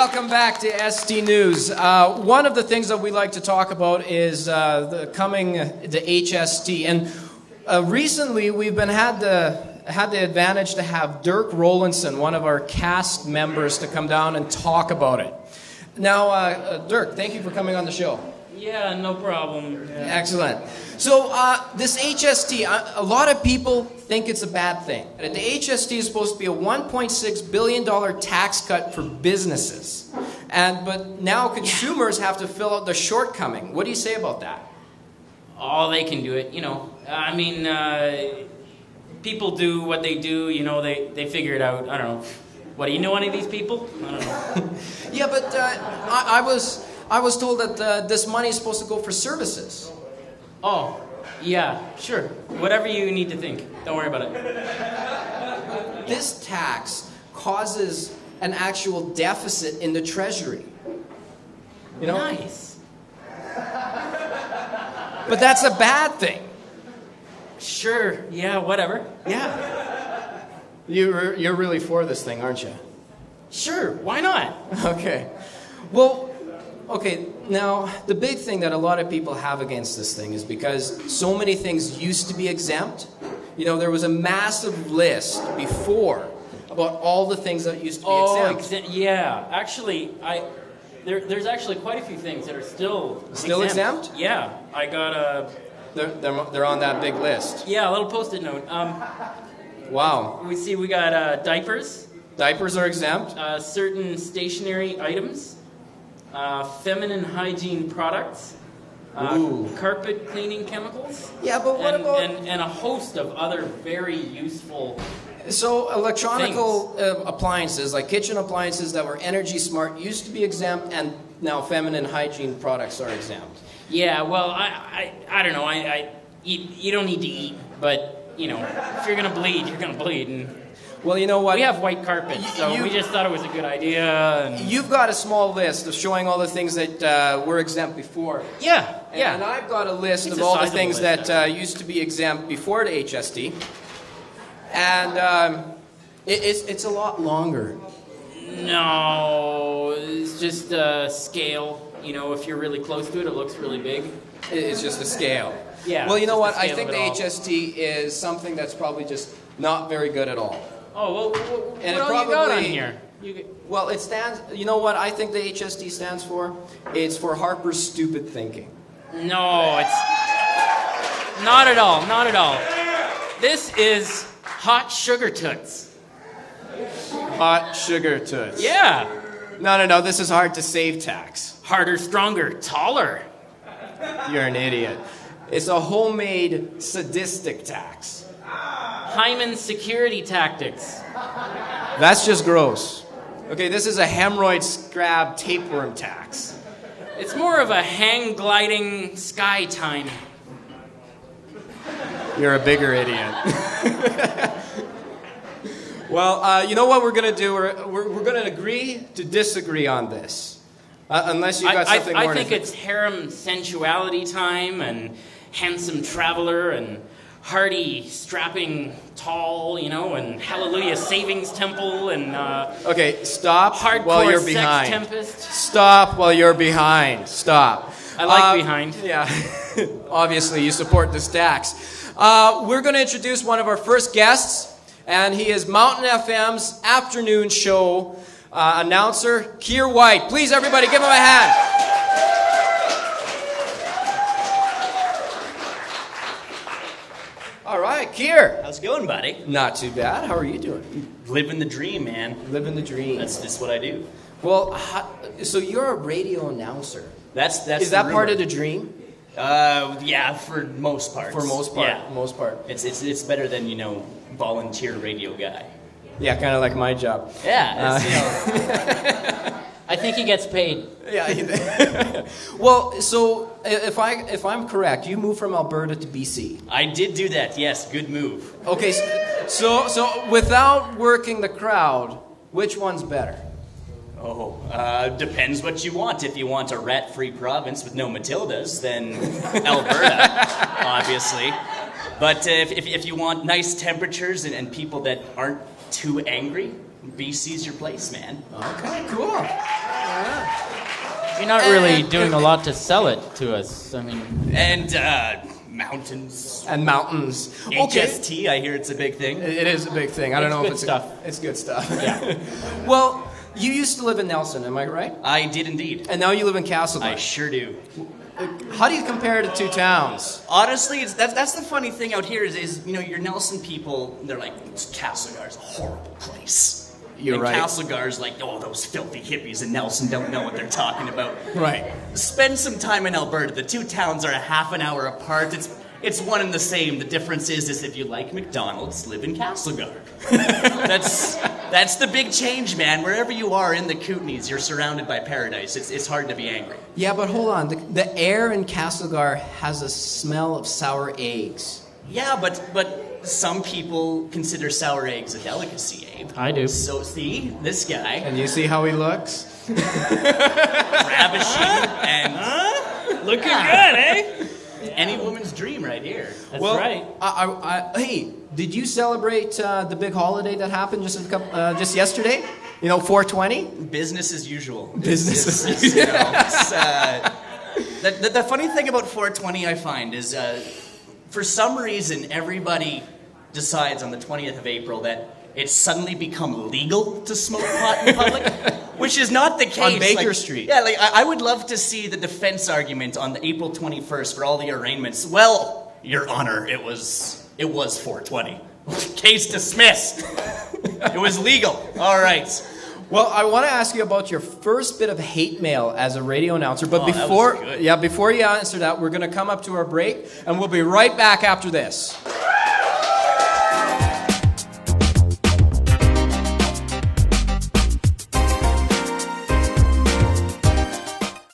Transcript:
Welcome back to STNews. One of the things that we like to talk about is the HST. And recently we've had the advantage to have Derk Rolandson, one of our cast members, to come down and talk about it. Now, Derk, thank you for coming on the show. Yeah, no problem. Yeah. Excellent. So this HST, a lot of people think it's a bad thing. The HST is supposed to be a $1.6 billion tax cut for businesses. But now consumers have to fill out the shortcoming. What do you say about that? Oh, they can do it, you know. I mean, people do what they do, you know, they figure it out. I don't know. What, do you know any of these people? I don't know. Yeah, but I was told that this money is supposed to go for services. Oh, yeah, sure. Whatever you need to think. Don't worry about it. This tax causes an actual deficit in the treasury. You know? Nice. But that's a bad thing. Sure, yeah, whatever. Yeah. You're really for this thing, aren't you? Sure, why not? Okay. Well, okay, now the big thing that a lot of people have against this thing is because so many things used to be exempt. You know, there was a massive list before about all the things that used to be exempt. Yeah, actually, there's actually quite a few things that are still exempt? Yeah, I got a... They're on that big list. Yeah, a little post-it note. Wow. We got diapers. Diapers are exempt. Certain stationary items. Feminine hygiene products. Carpet cleaning chemicals. Yeah, but what about... And a host of other very useful... So electronical appliances, like kitchen appliances that were energy smart, used to be exempt, and now feminine hygiene products are exempt. Yeah, well, I don't know. You don't need to eat, but, you know, if you're going to bleed, you're going to bleed. And well, you know what? We have white carpets, so we just thought it was a good idea. You've got a small list of showing all the things that were exempt before. Yeah, yeah. And I've got a list of all the things that used to be exempt before the HST. And it's a lot longer. No, it's just a scale. You know, if you're really close to it, it looks really big. It's just a scale. Yeah. Well, you know what? I think the HST is something that's probably just not very good at all. Oh, well, and what all you got on here? Well, it stands... You know what I think the HST stands for? It's for Harper's Stupid Thinking. No, it's... Not at all, not at all. This is hot sugar toots. Hot sugar toots. Yeah. No, this is hard to save tax. Harder, stronger, taller. You're an idiot. It's a homemade sadistic tax. Hyman security tactics. That's just gross. Okay, this is a hemorrhoid scab tapeworm tax. It's more of a hang-gliding sky time. You're a bigger idiot. Well, you know what we're going to do? We're going to agree to disagree on this. Unless you got something more. I think it's harem sensuality time and handsome traveler and hardy, strapping, tall, you know, and hallelujah savings temple and okay, stop while you're behind. Sex tempest. Stop while you're behind. Stop. I like behind. Yeah. Obviously, you support this tax. We're going to introduce one of our first guests, and he is Mountain FM's afternoon show announcer, Kier White. Please, everybody, give him a hand. All right, Kier. How's it going, buddy? Not too bad. How are you doing? Living the dream, man. Living the dream. That's what I do. Well, so you're a radio announcer. That's Is that part of the dream? Yeah, for most parts. For most part. Yeah. Most part. It's better than, you know, volunteer radio guy. Yeah, kind of like my job. Yeah, you know. I think he gets paid. Yeah. Well, so if I'm correct, you moved from Alberta to BC. I did do that. Yes, good move. Okay, so without working the crowd, which one's better? Oh, depends what you want. If you want a rat-free province with no Matildas, then Alberta, obviously. But if you want nice temperatures and people that aren't too angry, BC's your place, man. Okay, cool. You're not really doing a lot to sell it to us. I mean, And mountains. And mountains. Okay. HST, I hear it's a big thing. It is a big thing. I don't It's know if good it's stuff. It's good stuff. yeah. Well, you used to live in Nelson, am I right? I did indeed. And now you live in Castlegar. I sure do. How do you compare the two towns? Honestly, that's the funny thing out here is your Nelson people, they're like, Castlegar's a horrible place. You're and right. Castlegar's like, oh, those filthy hippies in Nelson don't know what they're talking about. Right. Spend some time in Alberta. The two towns are a half an hour apart. It's one and the same. The difference is if you like McDonald's, live in Castlegar. That's the big change, man. Wherever you are in the Kootenays, you're surrounded by paradise. It's hard to be angry. Yeah, but hold on. The air in Castlegar has a smell of sour eggs. Yeah, but some people consider sour eggs a delicacy, Abe. I do. So see, this guy, And you see how he looks? ravishing and Looking good, eh? any woman's dream right here. That's right. Hey, did you celebrate the big holiday that happened just yesterday? 420? Business as usual. Business as usual. The funny thing about 420 I find is for some reason everybody decides on the 20th of April that it's suddenly become legal to smoke pot in public, which is not the case. On Baker Street. Yeah, I would love to see the defense argument on the April 21st for all the arraignments. Well, Your Honor, it was 420. Case dismissed. It was legal. All right. Well, I want to ask you about your first bit of hate mail as a radio announcer. But that was good. before you answer that, we're going to come up to our break, and we'll be right back after this.